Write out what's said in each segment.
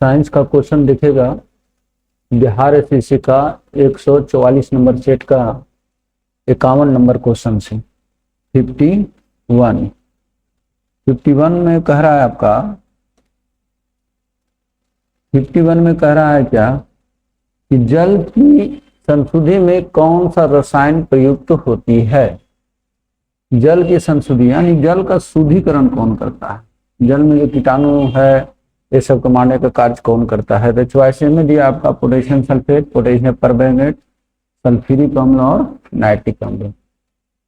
Science का question दिखेगा। Bihar SSC का 144 नंबर सेट का 51 नंबर क्वेश्चन से 51 में कह रहा है आपका 51 में कह रहा है क्या कि जल की संशुद्धि में कौन सा रसायन प्रयुक्त होती है। जल की संशुद्धि यानी जल का शुद्धिकरण कौन करता है, जल में जो कीटाणु है ये सब को मारने का कार्य कौन करता है। तो चॉइस में दिया आपका potassium sulphate, potassium permanganate, sulphuric अम्ल और नाइट्रिक अम्ल।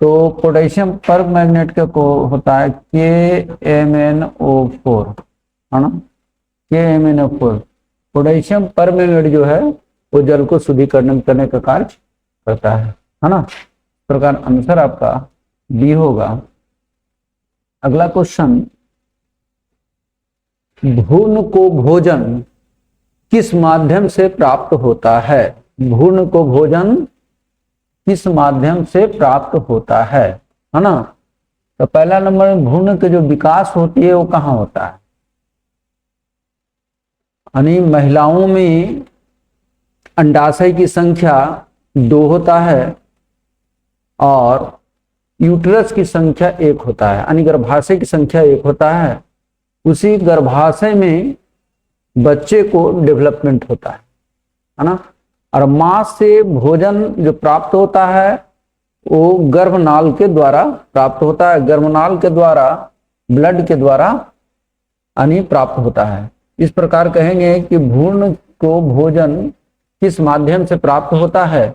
तो पोटेशियम परमैंगनेट का को होता है KMnO4, है ना, KMnO4। पोटेशियम परमैंगनेट जो है वो जल को शुद्धिकरण करने का कार्य करता है ना। इस प्रकार आंसर आपका बी होगा। अगला क्वेश्चन, भ्रूण को भोजन किस माध्यम से प्राप्त होता है। भ्रूण को भोजन किस माध्यम से प्राप्त होता है ना। तो पहला नंबर में भ्रूण के जो विकास होती है वो कहाँ होता है, यानी महिलाओं में अंडाशय की संख्या 2 होता है और यूट्रस की संख्या 1 होता है, यानी गर्भाशय की संख्या 1 होता है। उसी गर्भाशय में बच्चे को डेवलपमेंट होता है ना। और मां से भोजन जो प्राप्त होता है वो गर्भनाल के द्वारा प्राप्त होता है, गर्भनाल के द्वारा ब्लड के द्वारा यानी प्राप्त होता है। इस प्रकार कहेंगे कि भ्रूण को भोजन किस माध्यम से प्राप्त होता है,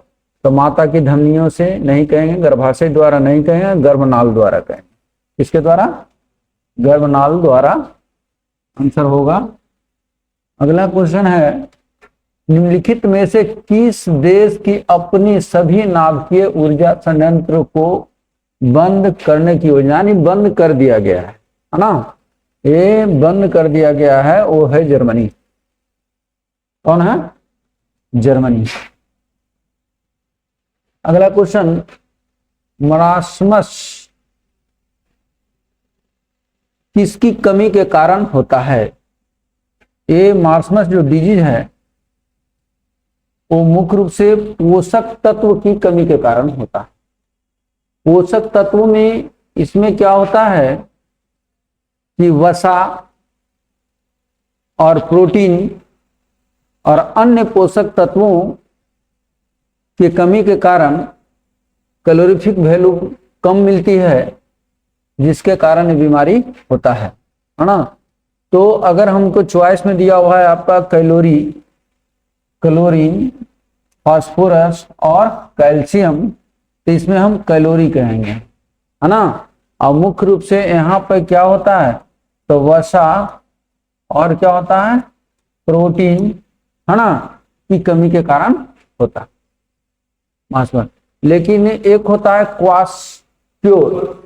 तो माता की धमनियों से नहीं कहेंगे, गर्भाशय द्वारा नहीं कहेंगे, गर्भनाल द्वारा कहेंगे। किसके द्वारा, गर्भनाल द्वारा आंसर होगा। अगला क्वेश्चन है, निम्नलिखित में से किस देश की अपनी सभी नाभिकीय ऊर्जा संयंत्र को बंद करने की योजना, यानी बंद कर दिया गया है ना, ये बंद कर दिया गया है, वो है जर्मनी। कौन है, जर्मनी। अगला क्वेश्चन, मरासमस किसकी कमी के कारण होता है। ये मार्समस जो डिजीज है वो मुख्य रूप से पोषक तत्व की कमी के कारण होता है। पोषक तत्व में इसमें क्या होता है कि वसा और प्रोटीन और अन्य पोषक तत्वों की कमी के कारण कैलोरीफिक वैल्यू कम मिलती है, जिसके कारण ये बीमारी होता है ना। तो अगर हमको चॉइस में दिया हुआ है आपका क्लोरीन, फास्फोरस और कैल्शियम, तो इसमें हम कैलोरी कहेंगे, है ना। और मुख्य रूप से यहाँ पर क्या होता है, तो वसा और क्या होता है, प्रोटीन, है ना, की कमी के कारण होता है मास्टर। लेकिन एक होता है क्वास्ट्योर,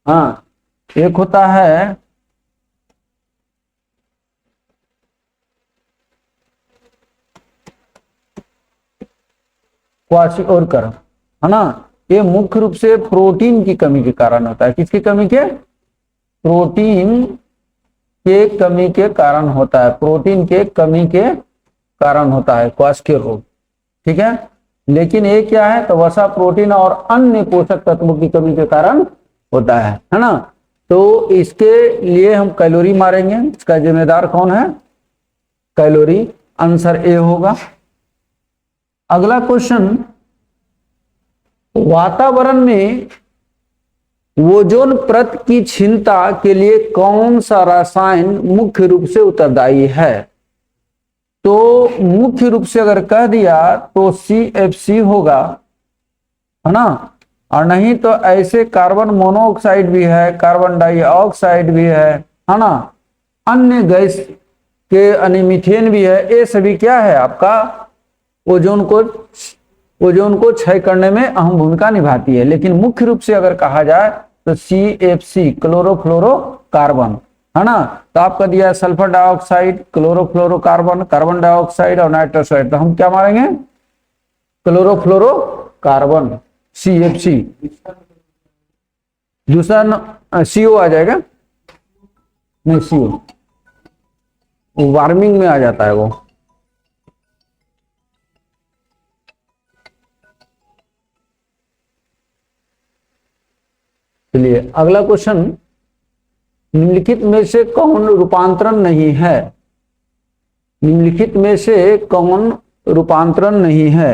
हाँ, एक होता है क्वाशिओरकर, है ना। ये मुख्य रूप से प्रोटीन की कमी के कारण होता है। किसकी कमी के, प्रोटीन के कमी के कारण होता है, प्रोटीन के कमी के कारण होता है क्वाशियोर रोग, ठीक है। लेकिन ये क्या है, तो वसा, प्रोटीन और अन्य पोषक तत्वों की कमी के कारण होता है ना। तो इसके लिए हम कैलोरी मारेंगे। इसका जिम्मेदार कौन है, कैलोरी। आंसर ए होगा। अगला क्वेश्चन, वातावरण में ओजोन परत की क्षीणता के लिए कौन सा रसायन मुख्य रूप से उत्तरदायी है। तो मुख्य रूप से अगर कह दिया तो CFC होगा, है ना। और नहीं तो ऐसे कार्बन मोनोऑक्साइड भी है, कार्बन डाइऑक्साइड भी है ना, अन्य गैस के यानी मीथेन भी है। ये सभी क्या है आपका ओजोन को क्षय करने में अहम भूमिका निभाती है। लेकिन मुख्य रूप से अगर कहा जाए तो CFC, क्लोरोफ्लोरोकार्बन, है ना। तो आपका दिया है sulphur dioxide, chlorofluorocarbon, carbon dioxide और नाइट्रस ऑक्साइड, तो हम क्या मारेंगे, क्लोरोफ्लोरोकार्बन, CFC। दूसरा CO आ जाएगा, नहीं CO, वार्मिंग में आ जाता है वो। चलिए अगला क्वेश्चन, निम्नलिखित में से कौन रूपांतरण नहीं है? निम्नलिखित में से कौन रूपांतरण नहीं है?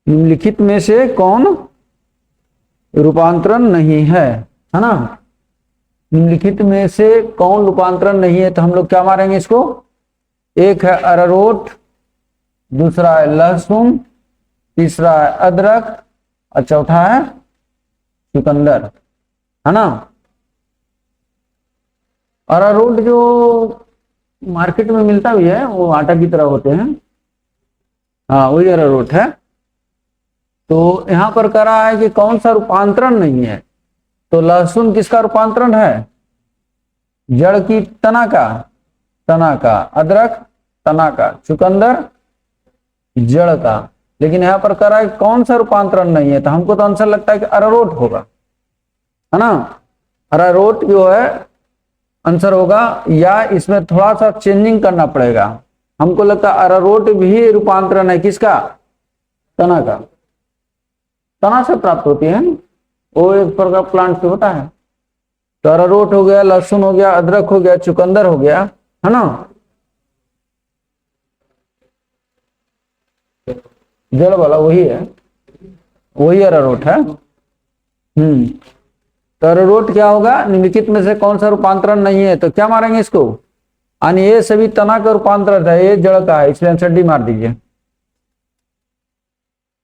निम्नलिखित में से कौन रूपांतरण नहीं है ना? निम्नलिखित में से कौन रूपांतरण नहीं है, तो हम लोग क्या मारेंगे इसको? एक है अरारोट, दूसरा है लहसुन, तीसरा है अदरक और चौथा है चुकंदर, है ना? अरारोट जो मार्केट में मिलता भी है वो आटा की तरह होते हैं, हाँ वही अरारोट है। तो यहां पर कह रहा है कि कौन सा रूपांतरण नहीं है, तो लहसुन किसका रूपांतरण है? जड़ की तना का, अदरक तना का, चुकंदर जड़ का। लेकिन यहां पर कह रहा है कौन सा रूपांतरण नहीं है, तो हमको तो आंसर लगता है कि अरारोट होगा, है ना? अरारोट जो है आंसर होगा, या इसमें थोड़ा सा चेंजिंग करना पड़ेगा। हमको लगता है अरारोट भी रूपांतरण है किसका? तना का। तना से प्राप्त होती है, वो एक प्रकार प्लांट से होता है। तो अरारोट हो गया, लहसुन हो गया, अदरक हो गया, चुकंदर हो गया, है ना? जड़ वाला वही है, वही अरारोट है। तो अरारोट क्या होगा? निम्नलिखित में से कौन सा रूपांतरण नहीं है, तो क्या मारेंगे इसको? यानी ये सभी तना का रूपांतरण है, ये जड़ का है, इसलिए आंसर डी मार दीजिए।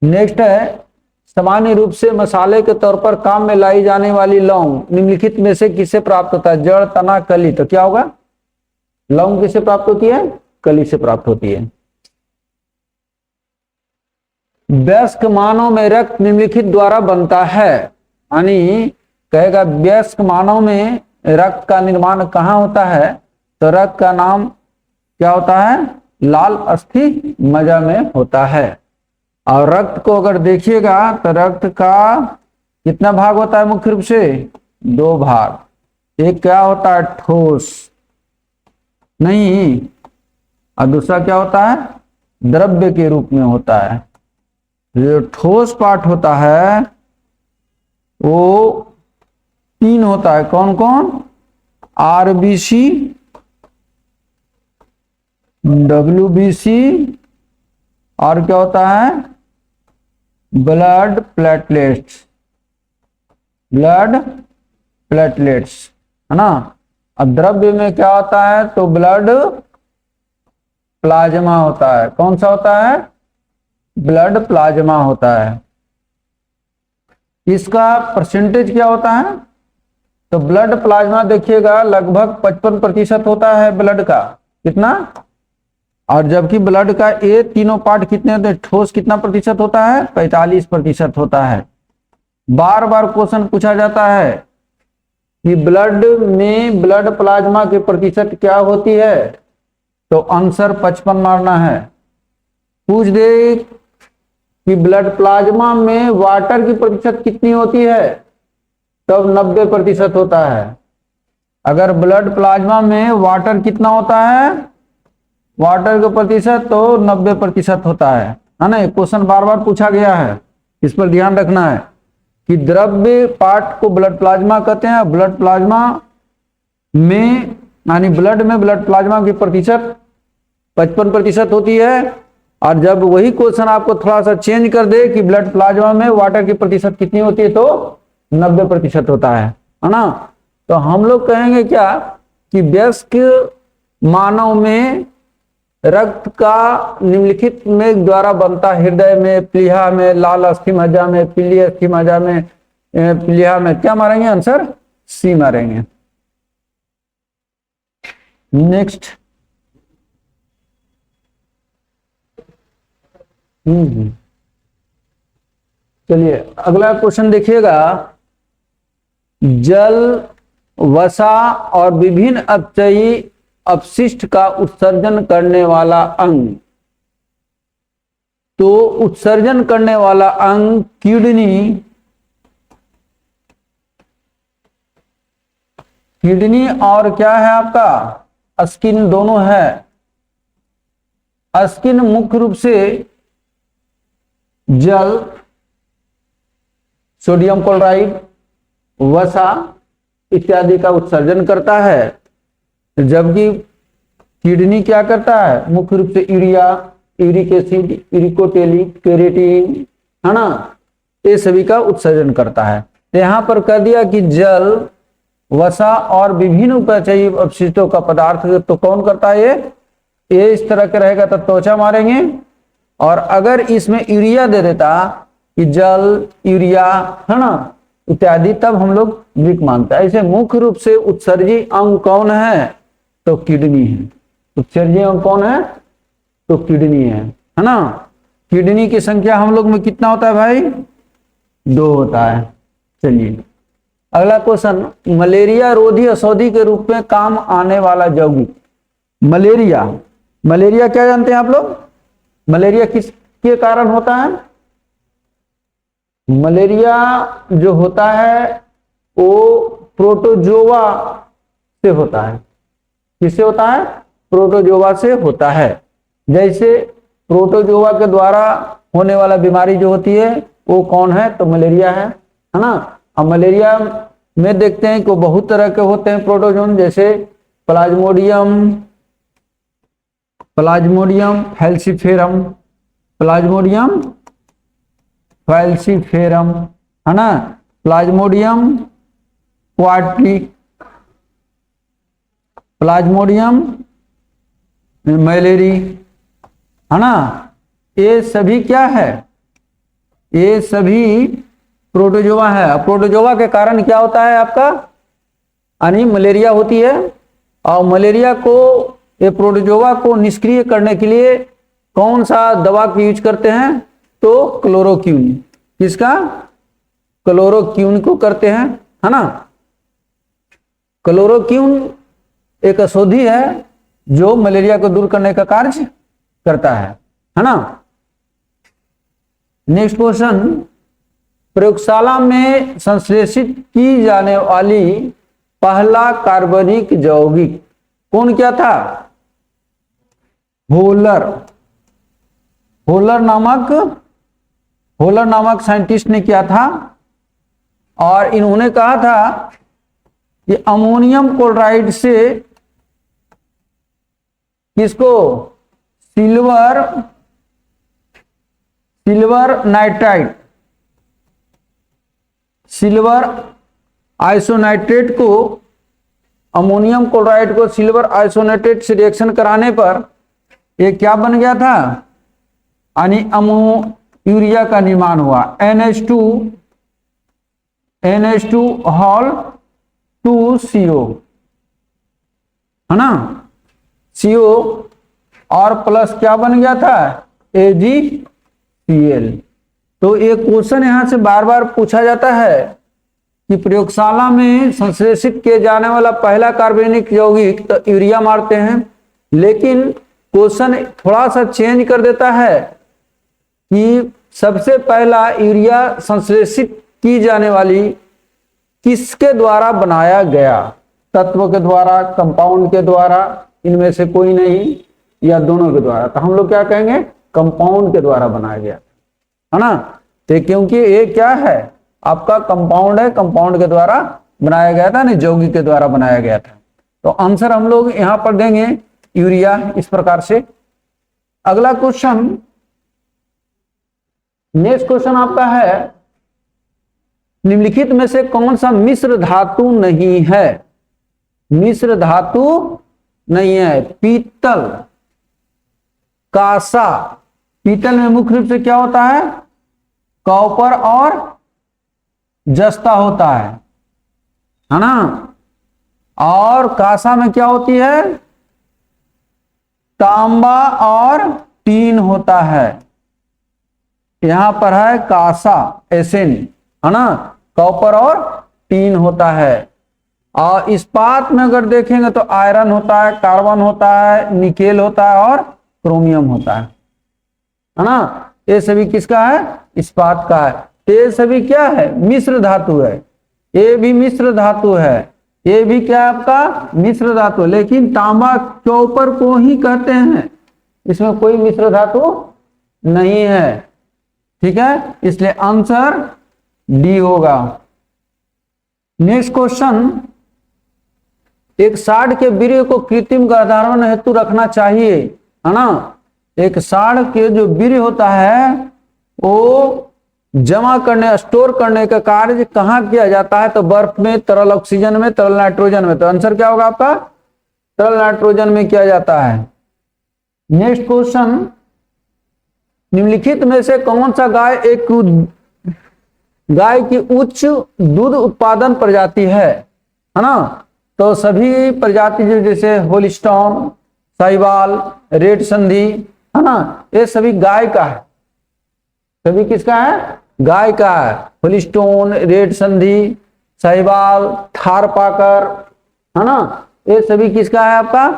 नेक्स्ट है, सामान्य रूप से मसाले के तौर पर काम में लाई जाने वाली लौंग निम्नलिखित में से किससे प्राप्त होता है? जड़, तना, कली। तो क्या होगा? लौंग किससे प्राप्त होती है? कली से प्राप्त होती है। वयस्क मानव में रक्त निम्नलिखित द्वारा बनता है, यानी कहेगा वयस्क मानव में रक्त का निर्माण कहाँ होता है, तो रक्त का नाम क्या होता है? लाल अस्थि मज्जा में होता है। और रक्त को अगर देखिएगा तो रक्त का कितना भाग होता है? मुख्य रूप से दो भाग। एक क्या होता है? ठोस नहीं, और दूसरा क्या होता है? द्रव्य के रूप में होता है। जो ठोस पार्ट होता है वो तीन होता है। कौन कौन? आरबीसी, डब्ल्यूबीसी, और क्या होता है? Blood platelets. ब्लड प्लेटलेट्स, है ना? अब द्रव्य में क्या होता है? तो ब्लड प्लाज्मा होता है। कौन सा होता है? ब्लड प्लाज्मा होता है। इसका परसेंटेज क्या होता है? तो ब्लड प्लाज्मा देखिएगा लगभग 55% होता है ब्लड का। कितना? और जबकि ब्लड का ये तीनों पार्ट कितने होते हैं? ठोस कितना प्रतिशत होता है? 45% होता है। बार बार क्वेश्चन पूछा जाता है कि ब्लड में ब्लड प्लाज्मा की प्रतिशत क्या होती है, तो आंसर 55 मारना है। पूछ दे कि ब्लड प्लाज्मा में वाटर की प्रतिशत कितनी होती है, तब 90% होता है। अगर ब्लड प्लाज्मा में वाटर कितना होता है, वाटर का प्रतिशत, तो 90% होता है ना? क्वेश्चन बार बार पूछा गया है, इस पर ध्यान रखना है कि द्रव्य पार्ट को ब्लड प्लाज्मा कहते हैं। ब्लड प्लाज्मा में यानी ब्लड में ब्लड प्लाज्मा की प्रतिशत 55% होती है। और जब वही क्वेश्चन आपको थोड़ा सा चेंज कर दे कि ब्लड प्लाज्मा में वाटर की प्रतिशत कितनी होती है, तो 90% होता है ना? तो हम लोग कहेंगे क्या कि वयस्क मानव में रक्त का निम्नलिखित में द्वारा बनता, हृदय में, प्लीहा में, लाल अस्थि मज्जा में, पीली अस्थि मज्जा में, प्लीहा में। क्या मारेंगे आंसर? सी मारेंगे। नेक्स्ट, चलिए अगला क्वेश्चन देखिएगा। जल, वसा और विभिन्न अपचयी अपशिष्ट का उत्सर्जन करने वाला अंग। तो उत्सर्जन करने वाला अंग किडनी और क्या है आपका? स्किन दोनों है। स्किन मुख्य रूप से जल, सोडियम क्लोराइड, वसा इत्यादि का उत्सर्जन करता है, जबकि किडनी क्या करता है, मुख्य रूप से urea, uric acid, uricotelic, keratin, है ना, ये सभी का उत्सर्जन करता है। तो यहां पर कह दिया कि जल, वसा और विभिन्न उपचयी अपशिष्टों का पदार्थ तो कौन करता है, ये इस तरह के रहेगा तो त्वचा मारेंगे। और अगर इसमें यूरिया दे देता कि जल, यूरिया, है ना, इत्यादि, तब हम लोग वीक मानते हैं। ऐसे मुख्य रूप से उत्सर्जी अंग कौन है, तो किडनी है। उत्सर्जी अंग कौन है, तो किडनी है ना। किडनी की संख्या हम लोग में कितना होता है भाई, 2 होता है। चलिए अगला क्वेश्चन, मलेरिया रोधी औषधि के रूप में काम आने वाला यौगिक। मलेरिया, मलेरिया क्या जानते हैं आप लोग, मलेरिया किसके कारण होता है? मलेरिया जो होता है वो प्रोटोजोआ से होता है। किससे होता है? प्रोटोजोआ से होता है। जैसे प्रोटोजोआ के द्वारा होने वाला बीमारी जो होती है वो कौन है, तो मलेरिया है ना। अब मलेरिया में देखते हैं कि बहुत तरह के होते हैं प्रोटोजोन, जैसे Plasmodium, Plasmodium falciparum, Plasmodium falciparum, है ना, प्लाज्मोडियम क्वाड्रिक, प्लाज्मोडियम मैलेरी, है ना। ये सभी क्या है, ये सभी प्रोटोजोआ है। प्रोटोजोआ के कारण क्या होता है आपका, यानी मलेरिया होती है। और मलेरिया को, ये प्रोटोजोआ को निष्क्रिय करने के लिए कौन सा दवा का यूज करते हैं, तो क्लोरोक्वीन। किसका? क्लोरोक्वीन को करते हैं, है ना। क्लोरोक्वीन एक औषधि है जो मलेरिया को दूर करने का कार्य करता है ना। नेक्स्ट क्वेश्चन, प्रयोगशाला में संश्लेषित की जाने वाली पहला कार्बनिक यौगिक कौन क्या था? होलर। होलर नामक साइंटिस्ट ने किया था। और इन्होंने कहा था कि अमोनियम क्लोराइड से किसको, सिल्वर नाइट्राइड, सिल्वर आइसोनाइट्रेट को, अमोनियम क्लोराइड को सिल्वर आइसोनाइट्रेट से रिएक्शन कराने पर ये क्या बन गया था, यानी अमो यूरिया का निर्माण हुआ। NH2 हॉल 2CO, है ना, CO और प्लस क्या बन गया था, AgCl। तो एक क्वेश्चन यहां से बार बार पूछा जाता है कि प्रयोगशाला में संश्लेषित किए जाने वाला पहला कार्बनिक यौगिक, तो यूरिया मारते हैं, लेकिन क्वेश्चन थोड़ा सा चेंज कर देता है कि सबसे पहला यूरिया संश्लेषित की जाने वाली किसके द्वारा बनाया गया, तत्व के द्वारा, कंपाउंड के द्वारा, इनमें से कोई नहीं, या दोनों के द्वारा। तो हम लोग क्या कहेंगे, कंपाउंड के द्वारा बनाया गया, है ना। तो क्योंकि ये क्या है, आपका कंपाउंड है, कंपाउंड के द्वारा बनाया गया था, नहीं यौगिक के द्वारा बनाया गया था। तो आंसर हम लोग यहां पर देंगे यूरिया, इस प्रकार से। अगला क्वेश्चन, नेक्स्ट क्वेश्चन आपका है, निम्नलिखित में से कौन सा मिश्र धातु नहीं है? मिश्र धातु नहीं है, पीतल, कांसा। पीतल में मुख्य रूप से क्या होता है, कॉपर और जस्ता होता है ना। और कांसा में क्या होती है, तांबा और टीन होता है। यहां पर है कांसा, एसिन, है ना, कॉपर और टीन होता है। और इस्पात में अगर देखेंगे तो आयरन होता है, कार्बन होता है, निकेल होता है और क्रोमियम होता है ना। ये सभी किसका है, इस्पात का है। ये सभी क्या है, मिश्र धातु है। ये भी मिश्र धातु है। ये भी क्या है आपका मिश्र धातु, लेकिन तांबा चौपर को ही कहते हैं, इसमें कोई मिश्र धातु नहीं है। ठीक है, इसलिए आंसर डी होगा। नेक्स्ट क्वेश्चन, एक साढ़ के वीर्य को कृत्रिम गर्भाधान हेतु रखना चाहिए, है ना। एक साढ़ के जो वीर्य होता है वो जमा करने, स्टोर करने का कार्य कहाँ किया जाता है, तो बर्फ में, तरल ऑक्सीजन में, तरल नाइट्रोजन में। तो आंसर क्या होगा आपका, तरल नाइट्रोजन में किया जाता है। नेक्स्ट क्वेश्चन, निम्नलिखित में से कौन सा गाय की उच्च दूध उत्पादन प्रजाति है ना। तो सभी प्रजाति जैसे होलिस्टॉन, साहिवाल, रेड संधी, है ना, ये सभी गाय का है। सभी किसका है, गाय का है। होलिस्टोन, रेड संधी, साहिवाल, थारपाकर, है ना, ये सभी किसका है आपका,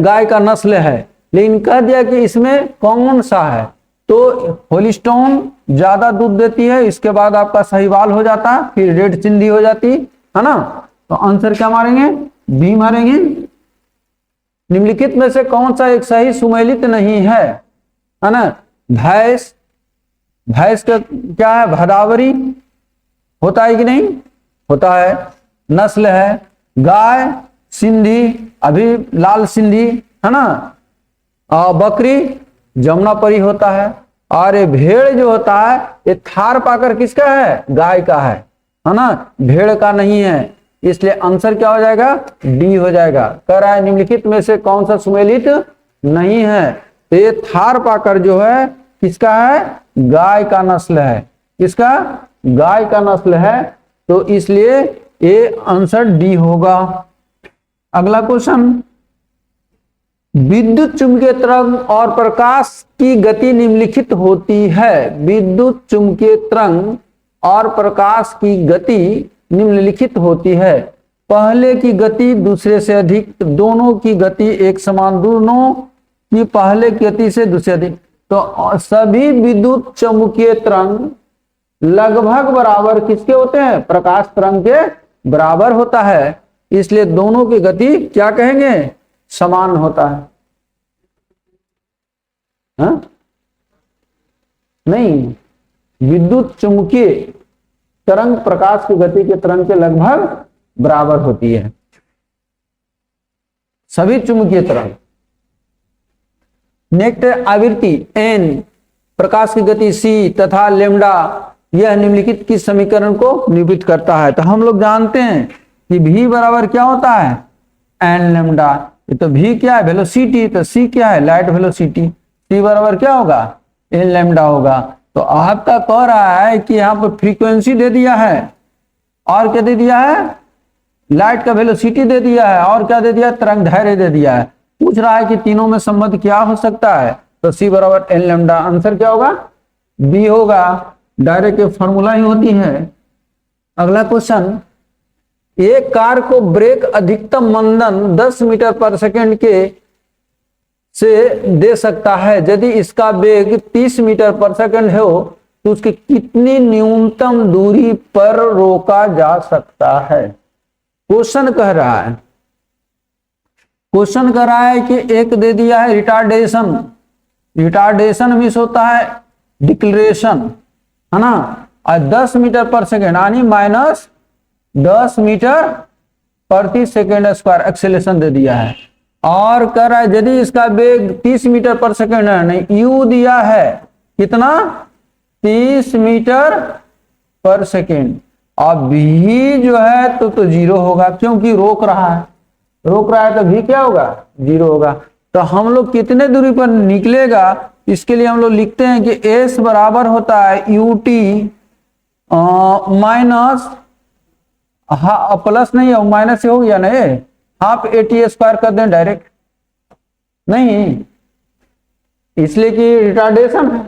गाय का नस्ल है। लेकिन कह दिया कि इसमें कौन सा है, तो होलिस्टोन ज्यादा दूध देती है, इसके बाद आपका साहिवाल हो जाता, फिर रेड सिंधी हो जाती, है ना। तो आंसर क्या मारेंगे, बी मारेंगे। निम्नलिखित में से कौन सा एक सही सुमेलित नहीं है ना। भैंस, भैंस का क्या है, भदावरी होता है कि नहीं, होता है, नस्ल है। गाय सिंधी, अभी लाल सिंधी, है ना। बकरी जमुनापरी होता है। और ये भेड़ जो होता है, ये थारपाकर किसका है, गाय का है ना, भेड़ का नहीं है। इसलिए आंसर क्या हो जाएगा, डी हो जाएगा। कह रहा है निम्नलिखित में से कौन सा सुमेलित नहीं है, तो ये थारपाकर जो है किसका है, गाय का नस्ल है। किसका, गाय का नस्ल है। तो इसलिए ये आंसर डी होगा। अगला क्वेश्चन, विद्युत चुंबकीय तरंग और प्रकाश की गति निम्नलिखित होती है। विद्युत चुंबकीय तरंग और प्रकाश की गति निम्नलिखित होती है। पहले की गति दूसरे से अधिक, दोनों की गति एक समान, दोनों की पहले की गति से दूसरे अधिक। तो सभी विद्युत चुंबकीय तरंग लगभग बराबर किसके होते हैं, प्रकाश तरंग के बराबर होता है। इसलिए दोनों की गति क्या कहेंगे, समान होता है। हाँ? नहीं, विद्युत चुंबकीय तरंग प्रकाश की गति के तरंग के लगभग बराबर होती है, सभी चुंबकीय तरंग। नेक्स्ट आवृत्ति एन, प्रकाश की गति सी तथा लेमडा, यह निम्नलिखित की समीकरण को निरूपित करता है। तो हम लोग जानते हैं कि v बराबर क्या होता है, एन लेमडा। तो v क्या है, वेलोसिटी, तो c क्या है, लाइट वेलोसिटी। c बराबर क्या होगा, एन लेमडा होगा। तो आपका कह रहा है कि यहाँ पर फ्रीक्वेंसी दे दिया है, और क्या दे दिया है, लाइट का वेलोसिटी दे दिया है, और क्या दे दिया, तरंग दैर्घ्य दे दिया है। पूछ रहा है कि तीनों में संबंध क्या हो सकता है, तो c बराबर एन लेमडा। आंसर क्या होगा, बी होगा। डायरेक्ट फॉर्मूला ही होती है। अगला क्वेश्चन, एक कार को ब्रेक अधिकतम मंदन 10 मीटर पर सेकंड के से दे सकता है। यदि इसका वेग 30 मीटर पर सेकंड हो तो उसकी कितनी न्यूनतम दूरी पर रोका जा सकता है। क्वेश्चन कह रहा है, क्वेश्चन कह रहा है कि एक दे दिया है रिटार्डेशन, रिटार्डेशन मीन्स होता है डिक्लेरेशन, है ना। और 10 मीटर पर सेकेंड यानी माइनस 10 मीटर प्रति सेकेंड स्क्वायर एक्सेलेरेशन दे दिया है। और कह रहा है यदि इसका वेग 30 मीटर पर सेकेंड है, नहीं यू दिया है कितना, 30 मीटर पर सेकेंड। अब भी जो है तो जीरो होगा, क्योंकि रोक रहा है, रोक रहा है तो भी क्या होगा, जीरो होगा। तो हम लोग कितने दूरी पर निकलेगा, इसके लिए हम लोग लिखते हैं कि एस बराबर होता है यू टी माइनस, प्लस नहीं है, माइनस से हो गया ना, ये हाफ एटी स्क्वायर कर दें डायरेक्ट, नहीं इसलिए कि रिटार्डेशन है,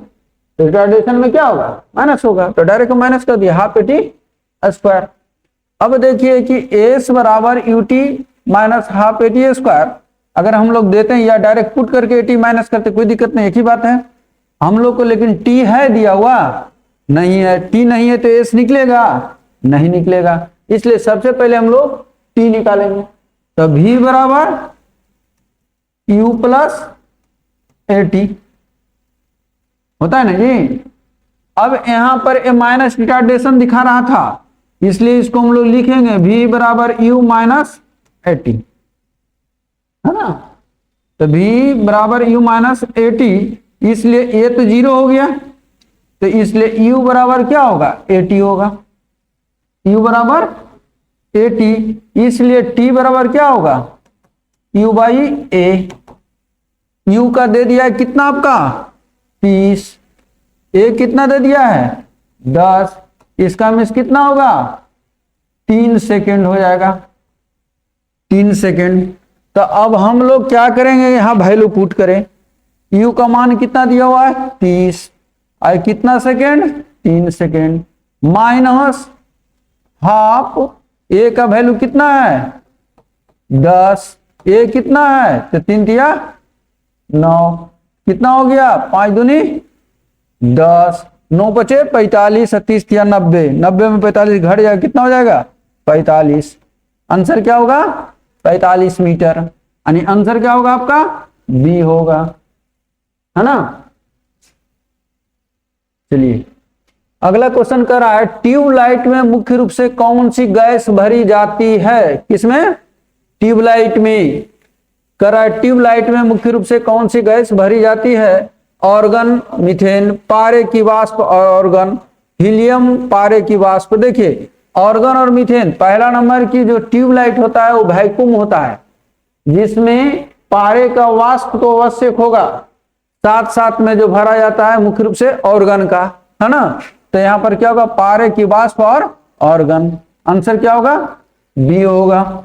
रिटार्डेशन में क्या होगा, माइनस होगा, तो डायरेक्ट माइनस कर दिया, हाफ एटी स्क्वायर। अब देखिए कि एस बराबर U T minus half eighty square, अगर हम लोग देते हैं या डायरेक्ट पुट करके एटी माइनस करते कोई दिक्कत नहीं, एक ही बात है हम लोग को। लेकिन टी है दिया हुआ नहीं है, टी नहीं है तो एस निकलेगा, नहीं निकलेगा। इसलिए सबसे पहले हम लोग टी निकालेंगे। तो v बराबर u प्लस AT होता है ना जी। अब यहां पर ए माइनस रिटार्डेशन दिखा रहा था, इसलिए इसको हम लोग लिखेंगे v बराबर u माइनस AT, है ना। तो v बराबर u माइनस AT, इसलिए ये तो 0 हो गया, तो इसलिए u बराबर क्या होगा, AT होगा। u बराबर AT, इसलिए t बराबर क्या होगा, u बाई a। u का दे दिया है कितना आपका 30, a कितना दे दिया है 10, इसका मिस कितना होगा 3 सेकेंड हो जाएगा, 3 सेकेंड। तो अब हम लोग क्या करेंगे, यहां वैल्यू पुट करें। u का मान कितना दिया हुआ है 30, और कितना second 3 second, minus half a का वैल्यू कितना है 10, a कितना है तो 3 दिया 9, कितना हो गया 5 दूनी 10, 9 बचे 45, 30 या 90, 90 में 45 घट जाएगा, कितना हो जाएगा 45। आंसर क्या होगा 45 मीटर, यानी आंसर क्या होगा आपका बी होगा, है ना। चलिए अगला क्वेश्चन कर रहा है, ट्यूबलाइट में मुख्य रूप से कौन सी गैस भरी जाती है, किसमें ट्यूबलाइट में। कर रहा है ट्यूबलाइट में मुख्य रूप से कौन सी गैस भरी जाती है, ऑर्गन, मीथेन, पारे की वाष्प, ऑर्गन, हीलियम, पारे की वाष्प। देखिए ऑर्गन और मीथेन, पहला नंबर की जो ट्यूबलाइट होता है वो वैक्यूम होता है, जिसमें पारे का वाष्प तो आवश्यक होगा, साथ साथ में जो भरा जाता है मुख्य रूप से ऑर्गन का, है ना। तो यहां पर क्या होगा पारे की वाष्प और ऑर्गन, आंसर क्या होगा बी होगा।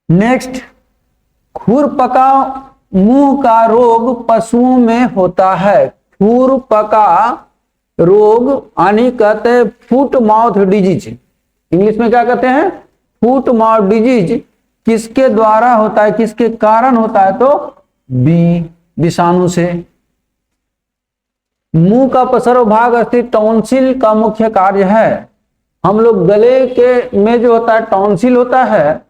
नेक्स्ट, खुरपका मुंह का रोग पशुओं में होता है। खुरपका रोग यानी कहते हैं फुट माउथ डिजीज, इंग्लिश में क्या कहते हैं फुट माउथ डिजीज, किसके द्वारा होता है, किसके कारण होता है, तो बी विषाणु से। मुंह का पसर भाग स्थित टॉन्सिल का मुख्य कार्य है। हम लोग गले के में जो होता है टॉन्सिल होता है,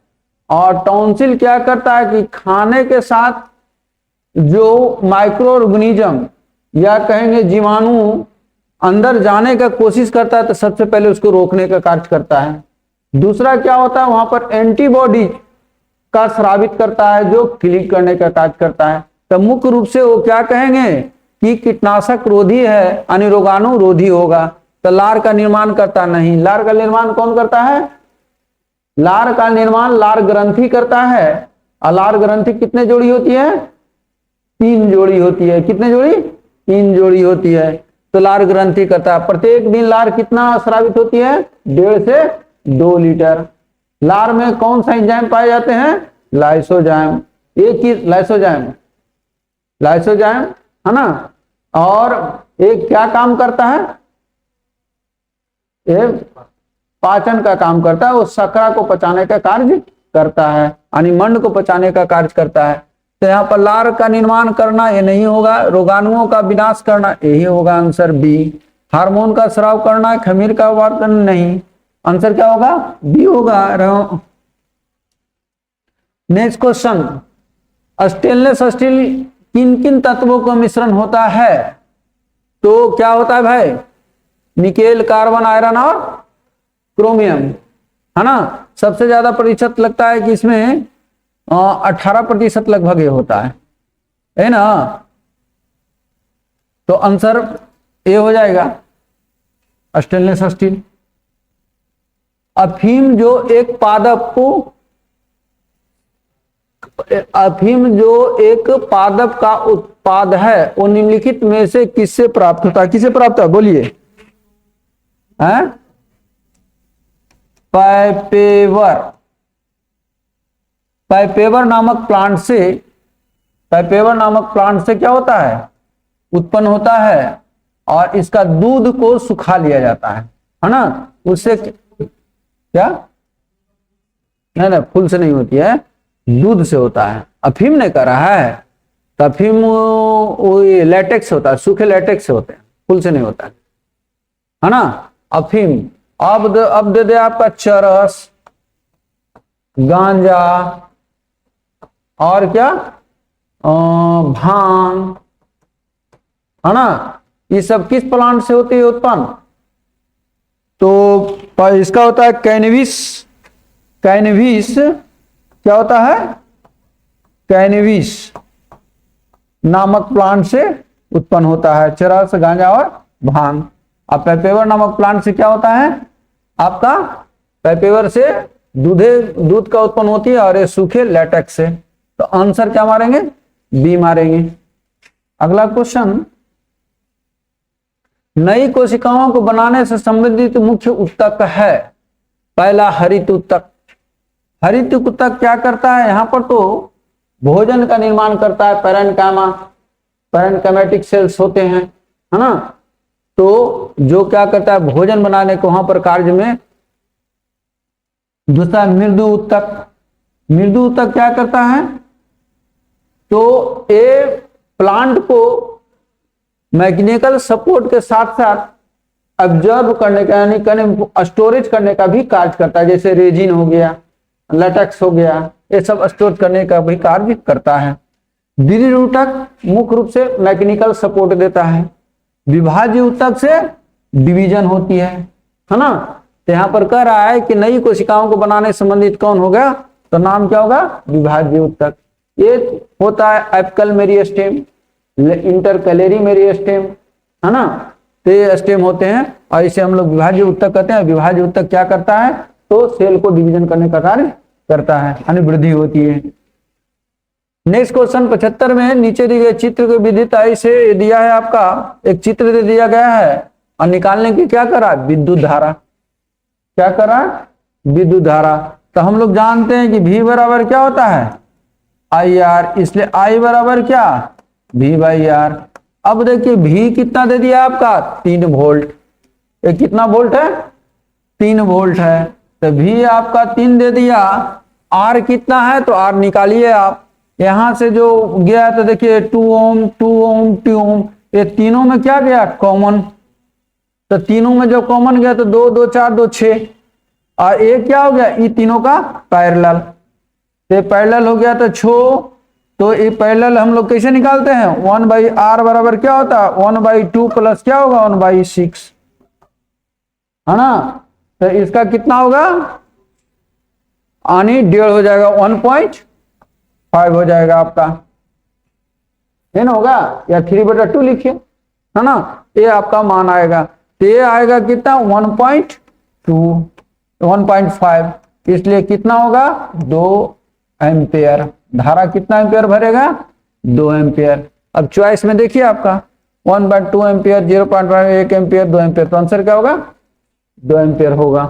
और टॉन्सिल क्या करता है कि खाने के साथ जो माइक्रो ऑर्गेनिज्म या कहेंगे जीवाणु अंदर जाने का कोशिश करता है, तो सबसे पहले उसको रोकने का कार्य करता है। दूसरा क्या होता है वहां पर एंटीबॉडी का स्रावित करता है, जो क्लिक करने का कार्य करता है। तो मुख्य रूप से वो क्या कहेंगे कि कीटनाशक रोधी है, यानी रोगाणु रोधी होगा। तो लार का निर्माण करता नहीं, लार का निर्माण कौन करता है, लार का निर्माण लार ग्रंथि करता है। और लार ग्रंथि कितने जोड़ी होती है 3 जोड़ी होती है, कितने जोड़ी 3 जोड़ी होती है। तो लार ग्रंथि करता है, प्रत्येक दिन लार कितना स्रावित होती है 1.5 से 2 लीटर। लार में कौन सा एंजाइम पाए जाते हैं, लाइसोजाइम, एक ही लाइसोजाइम, लाइसोजाइम, है ना। और एक क्या काम करता है, एक पाचन का काम करता है, वो शकरा को पचाने का कार्य करता है, यानी मंड को पचाने का कार्य करता है। तो यहाँ पर लार का निर्माण करना ये नहीं होगा, रोगाणुओं का विनाश करना यही होगा, आंसर बी। हार्मोन का स्राव करना, खमीर का वर्तन नहीं, आंसर क्या होगा बी होगा। नेक्स्ट क्वेश्चन, स्टेनलेस स्टील किन किन तत्वों का मिश्रण होता है, तो क्या होता है भाई निकेल, कार्बन, आयरन और क्रोमियम, है ना। सबसे ज्यादा प्रतिशत लगता है कि इसमें 18% लगभग ये होता है ना। तो आंसर ए हो जाएगा स्टेनलेस स्टील। अफीम जो एक पादप को, अफीम जो एक पादप का उत्पाद है, वो निम्नलिखित में से किससे प्राप्त होता है, किससे प्राप्त है बोलिए, हैं पाइपेवर, पाइपेवर नामक प्लांट से, पाइपेवर नामक प्लांट से क्या होता है उत्पन्न होता है, और इसका दूध को सुखा लिया जाता है ना। उससे क्या नहीं नहीं फूल से नहीं होती है, दूध से होता है। अफीम ने करा है तो अफीम वो लेटेक्स होता है, सूखे लेटेक्स से होते हैं, फूल से नहीं होता है ना। अफीम अब दे दे आपका चरस, गांजा और क्या भांग, है ना। ये सब किस प्लांट से होती है उत्पन्न? तो इसका होता है कैनबिस। कैनबिस क्या होता है? कैनबिस नामक प्लांट से उत्पन्न होता है चरस, गांजा और भांग। अब पेपेवर नामक प्लांट से क्या होता है आपका? पेपेवर से दूध का उत्पन्न होती है और ये सूखे लेटेक्स से। तो आंसर क्या मारेंगे? बी मारेंगे। अगला क्वेश्चन, नई कोशिकाओं को बनाने से संबंधित मुख्य ऊतक है। पहला हरित ऊतक। हरित ऊतक क्या करता है? यहां पर तो भोजन का निर्माण करता है, पैरेन्काइमा, पैरेन्काइमेटिक सेल्स होते हैं, है ना। तो जो क्या करता है भोजन बनाने को वहां पर कार्य में। दूसरा मृदु ऊतक। मृदु ऊतक क्या करता है? तो ये प्लांट को मैकेनिकल सपोर्ट के साथ साथ ऑब्जर्व करने का यानी स्टोरेज करने का भी कार्य करता है। जैसे रेजिन हो गया, लेटेक्स हो गया, ये सब स्टोर करने का भी कार्य करता है। द्वितीय ऊतक मुख्य रूप से मैकेनिकल सपोर्ट देता है। विभाज्य ऊतक से डिवीजन होती है ना। तो यहां पर कह रहा है कि नई कोशिकाओं को बनाने संबंधित कौन होगा? तो नाम क्या होगा? विभाज्य ऊतक। ये होता है एपिकल मेरिस्टेम, इंटरकैलरी मेरिस्टेम, है ना। तो ये स्टेम होते हैं और इसे हम लोग विभाज्य ऊतक कहते हैं। विभाज्य ऊतक क्या करता है? तो सेल को डिवीजन करने का कार्य करता है, यानी वृद्धि होती है। नेक्स्ट क्वेश्चन 75 में नीचे दिए गए चित्र को विद्युत से दिया है आपका, एक चित्र दे दिया गया है और निकालने की क्या करा? विद्युत धारा। क्या करा? विद्युत धारा। तो हम लोग जानते हैं कि V बराबर क्या होता है? IR, इसलिए I बराबर क्या? V by R। अब देखिए V कितना दे दिया आपका? 3 वोल्ट। ये कितना वोल्ट है? 3 वोल्ट है। तो V आपका 3 दे दिया। R कितना है? तो R निकालिए आप। यहां से जो गया तो देखिए 2 ओम 2 ओम 2 ओम, ये तीनों में क्या गया? कॉमन। तो तीनों में जो कॉमन गया तो 2 2 4 2 6, और एक क्या हो गया? ये तीनों का पैरेलल। तो पैरेलल हो गया तो 6। तो ये पैरेलल हम लोग कैसे निकालते हैं? 1 बाई आर बराबर क्या होता है? 1/2 प्लस क्या होगा? 1/6, है ना। तो इसका कितना होगा? आनी 1.5 हो जाएगा, 1.5 हो जाएगा आपका, है ना होगा, या 3/2 लिखिए, है ना। ये आपका मान आएगा। तो ये आएगा कितना? 1.2 1.5, इसलिए कितना होगा? 2 एम्पियर। धारा कितना एम्पियर भरेगा? 2 एम्पियर। अब चॉइस में देखिए आपका 1/2 एम्पियर, 0.1 एम्पियर, 2 एम्पियर। तो आंसर क्या होगा? 2 एम्पियर होगा।